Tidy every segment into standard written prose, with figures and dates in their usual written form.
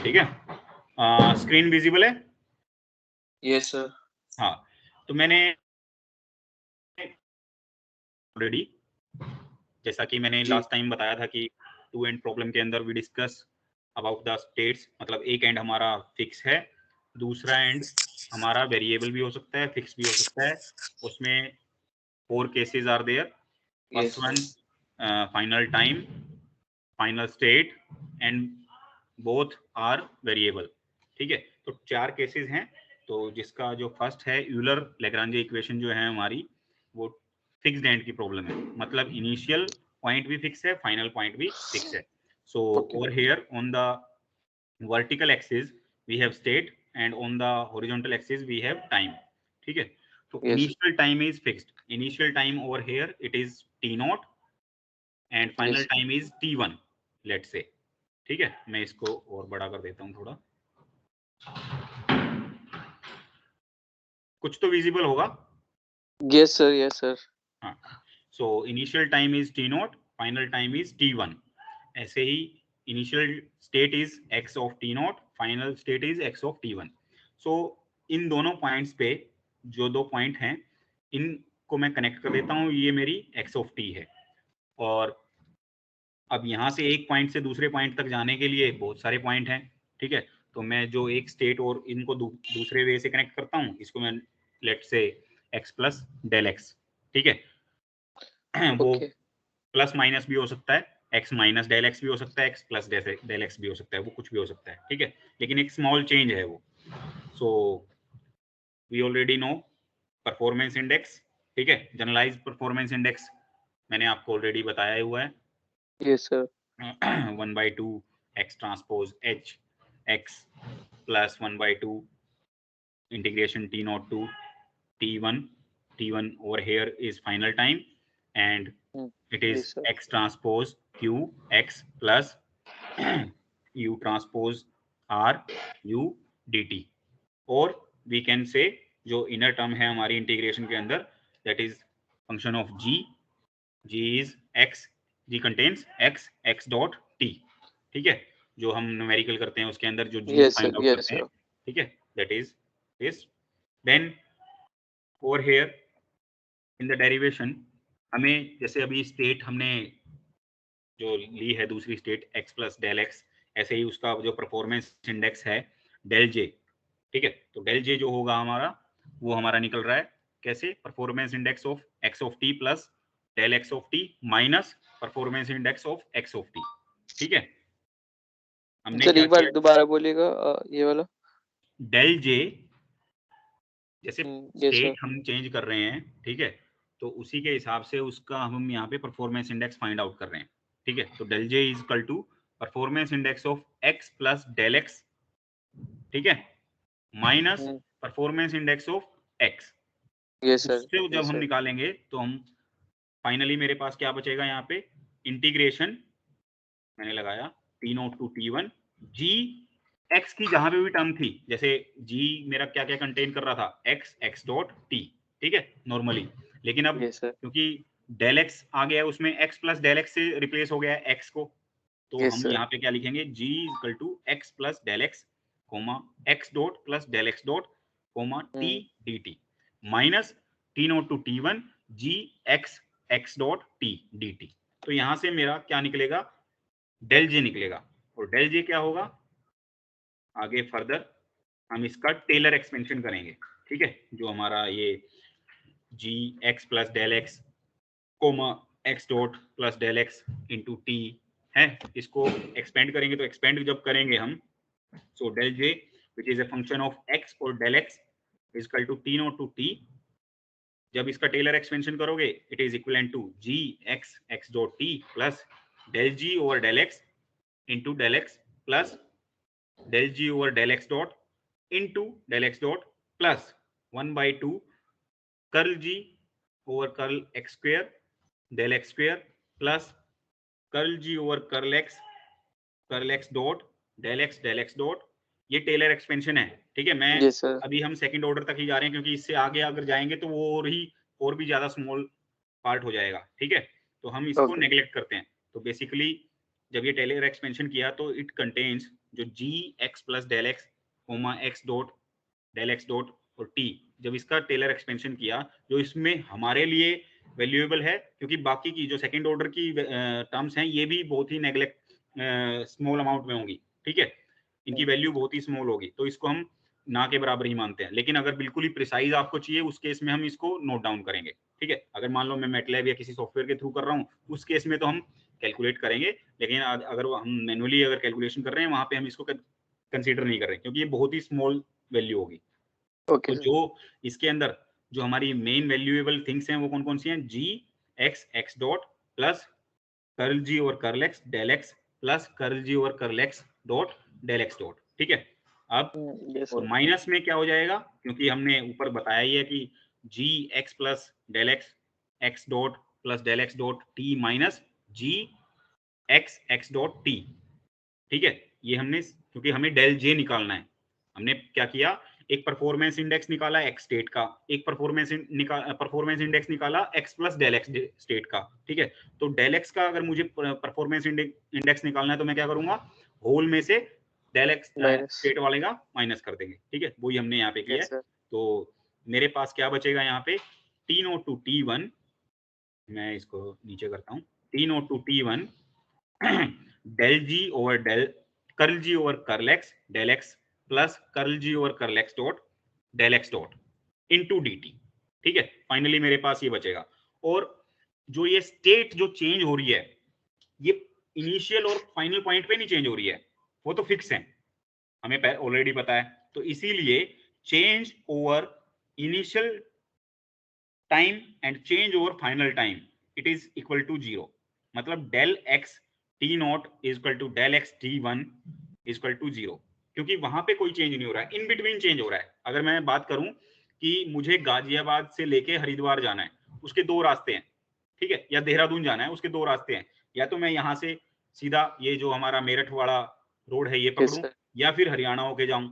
ठीक है, screen visible है? Yes sir. हाँ, तो मैंने ऑलरेडी, जैसा कि मैंने लास्ट टाइम बताया था कि टू एंड प्रॉब्लम के अंदर we discuss about the states, मतलब एक एंड हमारा फिक्स है, दूसरा एंड हमारा वेरिएबल भी हो सकता है, फिक्स भी हो सकता है। उसमें 4 cases are there. First one final time, final state and both are variable. ठीक है, तो 4 केसेस हैं। तो जिसका जो फर्स्ट है यूलर लेग्रांजे इक्वेशन जो है हमारी, वो फिक्स्ड एंड की प्रॉब्लम है, मतलब इनिशियल पॉइंट भी फिक्स है, फाइनल पॉइंट भी फिक्स है। So over here on the vertical axis we have state and on the horizontal axis we have time. ठीक है, तो initial time is fixed, initial time over here it is t naught and final time is t1 let's say. ठीक है, मैं इसको और बड़ा कर देता हूं थोड़ा, कुछ तो विजिबल होगा। Yes sir, yes sir. हाँ, so initial time is t not, final time is t1। ऐसे ही initial state is x of t not, final state is x of t1। So इन दोनों पॉइंट्स पे जो 2 पॉइंट हैं, इनको मैं कनेक्ट कर देता हूँ, ये मेरी x ऑफ t है। और अब यहाँ से एक पॉइंट से दूसरे पॉइंट तक जाने के लिए बहुत सारे पॉइंट हैं। ठीक है, तो मैं जो एक स्टेट और इनको दूसरे वे से कनेक्ट करता हूँ, इसको मैं लेट से x प्लस डेल एक्स। ठीक है, वो प्लस माइनस भी हो सकता है, x माइनस डेल एक्स भी हो सकता है, x प्लस डेल एक्स भी हो सकता है, वो कुछ भी हो सकता है। ठीक है, लेकिन एक स्मॉल चेंज है वो। So we already know performance index. ठीक है, जनरलाइज परफॉर्मेंस इंडेक्स मैंने आपको ऑलरेडी बताया हुआ है। Yes sir. 1/2 x transpose h x plus 1/2 integration t naught to t1. t1 over here is final time and it is x transpose q x plus u transpose r u dt, और we can say जो inner term है हमारी integration के अंदर, that is function of g is x, g contains x x dot t। ठीक है, जो हम न्यूमेरिकल करते हैं उसके अंदर जो g फाइंड आउट करते हैं। ठीक है, that is this. Then over here in the derivation हमें, जैसे अभी स्टेट हमने जो ली है दूसरी state x plus del x, ऐसे ही उसका जो परफॉर्मेंस इंडेक्स है डेल जे। ठीक है, तो डेल जे जो होगा हमारा, वो हमारा निकल रहा है कैसे, performance index of x of t plus del x of t minus performance index of x of t. ठीक है, हमने सर क्या एक बार किया, दोबारा बोलिएगा ये वाला। डेल जे, जैसे यस सर। स्टेट हम चेंज कर रहे हैं, ठीक है, तो उसी के हिसाब से उसका हम यहाँ पे परफॉर्मेंस इंडेक्स फाइंड आउट कर रहे हैं। ठीक है, तो del J is equal to performance index of x plus del x, ठीक है, minus performance index of x। Yes sir. उससे जब हम निकालेंगे तो हम फाइनली, मेरे पास क्या बचेगा यहाँ पे, इंटीग्रेशन मैंने लगाया t note to t one g x की जहां पे भी टर्म थी, जैसे जी मेरा क्या क्या कंटेन कर रहा था, एक्स एक्स डॉट टी। ठीक है, नॉर्मली, लेकिन अब क्योंकि डेल एक्स आ गया उसमें, एक्स प्लस डेल एक्स से रिप्लेस हो गया एक्स को, तो हम यहाँ पे क्या लिखेंगे, G equal to X plus del X comma X dot plus del x dot comma T D T minus T note to T one G X X dot T D T. तो यहाँ से मेरा क्या निकलेगा, del जे निकलेगा। और del जे क्या होगा, आगे फर्दर हम इसका टेलर एक्सपेंशन करेंगे। ठीक है, जो हमारा ये G X plus del X comma X dot plus del X into T है, इसको एक्सपेंड करेंगे। तो एक्सपेंड जब करेंगे हम, so del J which is a function of X और del X is equal to T not to T, जब इसका टेलर एक्सपेंशन करोगे it is equal to G X X dot T plus del ji over del X into del x plus del g over del x dot into del x dot plus 1/2 curl g over curl x square del x square plus curl g over curl x dot del x dot। ये Taylor expansion है। ठीक है, मैं अभी हम second order तक ही जा रहे हैं, क्योंकि इससे आगे अगर जाएंगे तो वो और भी ज्यादा स्मॉल पार्ट हो जाएगा। ठीक है, तो हम इसको नेग्लेक्ट करते हैं। तो बेसिकली जब ये टेलर एक्सपेंशन किया तो इट कंटेन्स जो G X plus del X comma X dot del x dot और टी, जब इसका टेलर एक्सपेंशन किया जो इसमें हमारे लिए वैल्यूएबल है, क्योंकि बाकी की जो सेकंड ऑर्डर की टर्म्स हैं ये भी बहुत ही नेग्लेक्ट स्मॉल अमाउंट में होंगी, ठीक है, इनकी वैल्यू बहुत ही स्मॉल होगी, तो इसको हम ना के बराबर ही मानते हैं। लेकिन अगर बिल्कुल ही प्रिसाइज आपको चाहिए उस केस में हम इसको नोट डाउन करेंगे, ठीक है। अगर मान लो मैं मैटलैब या किसी सॉफ्टवेयर के थ्रू कर रहा हूँ उस केस में तो हम कैलकुलेट करेंगे, लेकिन अगर हम मैनुअली अगर कैलकुलेशन कर रहे हैं वहां पे हम इसको कंसीडर नहीं कर रहे, क्योंकि ये बहुत ही स्मॉल वैल्यू होगी। ओके तो सर। जो इसके अंदर जो हमारी मेन वैल्यूएबल थिंग्स हैं वो कौन कौन सी हैं, G X X dot plus curl जी over curl x del x plus curl जी over curl x dot del x dot, ठीक है। अब यस और सर। माइनस में क्या हो जाएगा, क्योंकि हमने ऊपर बताया ही है कि G X plus del X X dot plus del x dot T minus G X X dot T, ठीक है। ये हमने, क्योंकि हमें डेल जे निकालना है, हमने क्या किया, एक परफॉर्मेंस इंडेक्स निकाला एक्स स्टेट का, एक परफॉर्मेंस इंडेक्स निकाला x plus del x state का, ठीक है। तो डेल एक्स का अगर मुझे परफॉर्मेंस इंडेक्स निकालना है तो मैं क्या करूंगा, होल में से डेल एक्स माइनस। स्टेट वाले का माइनस कर देंगे, ठीक है। वही हमने यहाँ पे किया यस है। सर। तो मेरे पास क्या बचेगा यहाँ पे, t note to T one, मैं इसको नीचे करता हूँ, t note to T one del ji over del curl ji over curl x del x plus curl ji over curl x dot del x dot into dt, ठीक है। Finally मेरे पास ये बचेगा। और जो ये स्टेट जो चेंज हो रही है ये इनिशियल और फाइनल पॉइंट पे नहीं चेंज हो रही है, वो तो फिक्स है, हमें ऑलरेडी पता है। तो इसीलिए change over initial time and change over final time it is equal to 0, मतलब del x t naught is equal to del x t one is equal to 0, क्योंकि वहां पे कोई चेंज नहीं हो रहा है, इन बिटवीन चेंज हो रहा है। अगर मैं बात करूं कि मुझे गाजियाबाद से लेके हरिद्वार जाना है, उसके दो रास्ते हैं, ठीक है, या देहरादून जाना है उसके दो रास्ते हैं, या तो मैं यहाँ से सीधा ये जो हमारा मेरठ वाला रोड है ये यस पकड़ूं, सर। या फिर हरियाणा होके जाऊं,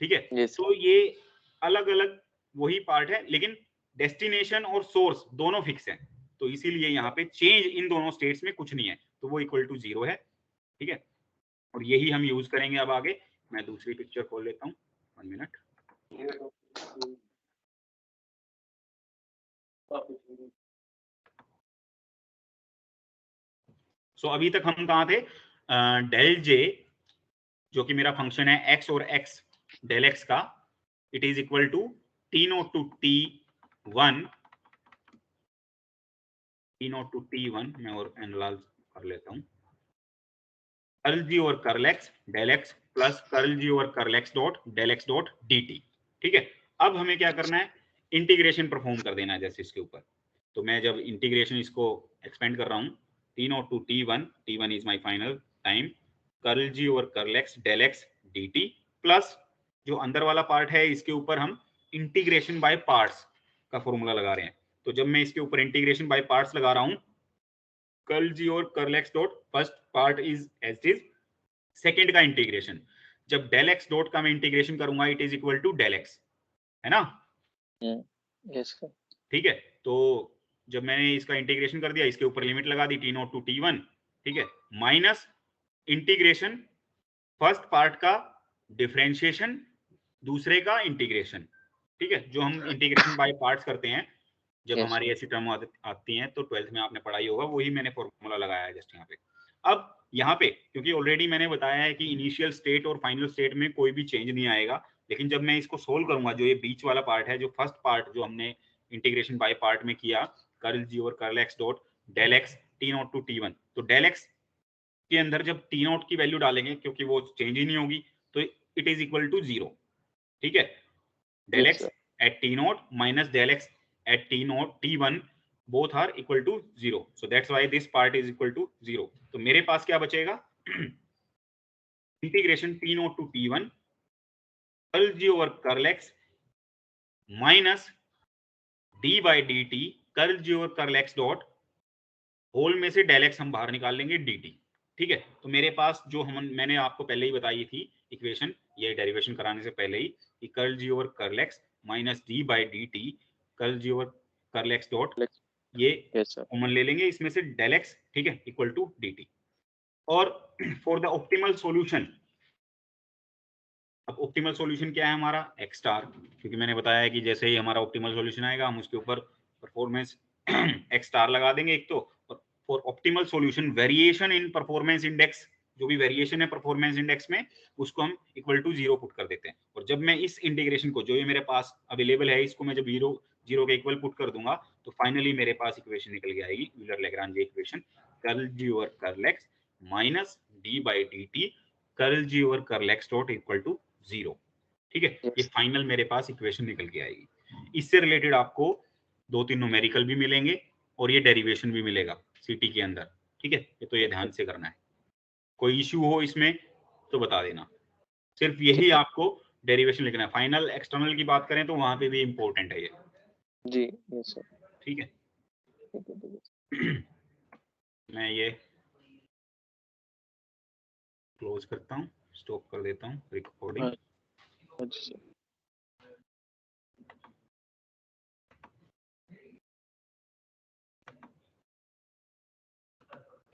ठीक है। Yes sir. तो ये अलग अलग वही पार्ट है, लेकिन डेस्टिनेशन और सोर्स दोनों फिक्स हैं, तो इसीलिए यहाँ पे चेंज इन दोनों स्टेट्स में कुछ नहीं है, तो वो इक्वल टू 0 है, ठीक है। और यही हम यूज करेंगे अब आगे। मैं दूसरी पिक्चर खोल लेता हूँ, 1 मिनट। सो अभी तक हम कहाँ थे, डेल जे जो कि मेरा फंक्शन है एक्स और एक्स डेल एक्स का, it is equal to T note to T one, T note to T one, मैं और एनालाइज कर लेता हूँ, कर्ल जी और curl x del x plus curl जी और curl x dot del x dot dt, ठीक है। अब हमें क्या करना है, इंटीग्रेशन परफॉर्म कर देना है जैसे इसके ऊपर। तो मैं जब इंटीग्रेशन इसको एक्सपेंड कर रहा हूँ, T not to T one is my final time, curl जी और curl x del X dt plus जो अंदर वाला पार्ट है इसके ऊपर हम इंटीग्रेशन बाय पार्ट्स का फॉर्मूला लगा रहे हैं। तो जब मैं इसके ऊपर इंटीग्रेशन बाय पार्ट्स लगा रहा हूँ, कर्ल जी और curl x dot first part is as is, second का इंटीग्रेशन जब डेल एक्स डॉट का मैं इंटीग्रेशन करूंगा it is equal to del x, है ना, यस सर। ठीक है। तो जब मैंने इसका इंटीग्रेशन कर दिया, इसके ऊपर लिमिट लगा दी T not to T one, ठीक है, माइनस इंटीग्रेशन फर्स्ट पार्ट का डिफरेंशिएशन दूसरे का इंटीग्रेशन, ठीक है, जो हम इंटीग्रेशन बाय पार्ट्स करते हैं जब यस हमारी सर। ऐसी टर्म आती हैं, तो 12th में आपने पढ़ाई होगा, वही मैंने फॉर्मूला लगाया है जस्ट यहाँ पे। अब यहाँ पे क्योंकि ऑलरेडी मैंने बताया है कि इनिशियल स्टेट और फाइनल स्टेट में कोई भी चेंज नहीं आएगा, लेकिन जब मैं इसको सोल्व करूंगा, जो ये बीच वाला पार्ट है, जो फर्स्ट पार्ट जो हमने इंटीग्रेशन बाय पार्ट में किया, कर्ल जी और curl x dot del x t not to T one, तो डेल एक्स के अंदर जब टी नॉट की वैल्यू डालेंगे क्योंकि वो चेंज ही नहीं होगी, तो इट इज इक्वल टू 0, ठीक है। del yes x sir. at t naught minus del x at t naught t1 both are equal to 0, so that's why this part is equal to 0। तो मेरे पास क्या बचेगा, integration t naught to t1 curl g over curl x minus d by dt curl g over curl x dot whole में से del x हम बाहर निकाल लेंगे dt, ठीक है। तो मेरे पास जो मैंने आपको पहले ही बताई थी इक्वेशन, ये डेरिवेशन कराने से पहले ही, कि curl ji over curl x minus d by d t curl ji over curl x dot, ये यस सर। कॉमन ले लेंगे इसमें से डेल एक्स, ठीक है, इक्वल टू dt। और फॉर द ऑप्टिमल सॉल्यूशन, अब ऑप्टिमल सॉल्यूशन क्या है हमारा एक्स स्टार, क्योंकि मैंने बताया है कि जैसे ही हमारा ऑप्टिमल सॉल्यूशन आएगा हम उसके ऊपर परफॉर्मेंस एक्स स्टार लगा देंगे एक तो, और for optimal solution variation in performance index, जो भी वेरिएशन है परफॉर्मेंस इंडेक्स में उसको हम इक्वल टू 0 पुट कर देते हैं। और जब मैं इस इंटीग्रेशन को, जो ये मेरे पास अवेलेबल है, इसको मैं जब 0 के इक्वल पुट कर दूंगा तो फाइनली मेरे पास इक्वेशन निकल के आएगी, Euler Lagrange equation, curl ji over curl x minus d by d t curl ji over curl x dot equal to 0। ठीक है, ये Yes. फाइनल मेरे पास इक्वेशन निकल के आएगी। इससे रिलेटेड आपको 2-3 न्यूमेरिकल भी मिलेंगे और ये डेरिवेशन भी मिलेगा सीटी के अंदर। ठीक है, ये तो ये ध्यान से करना है, कोई इश्यू हो इसमें तो बता देना। सिर्फ यही ठीक है। आपको डेरिवेशन लिखना है। फाइनल एक्सटर्नल की बात करें तो वहां पे भी इंपॉर्टेंट है ये। जी यस सर। ठीक है, ठीक है, ठीक है। मैं ये क्लोज करता हूँ, स्टॉप कर देता हूँ रिकॉर्डिंग। हाँ जी सर।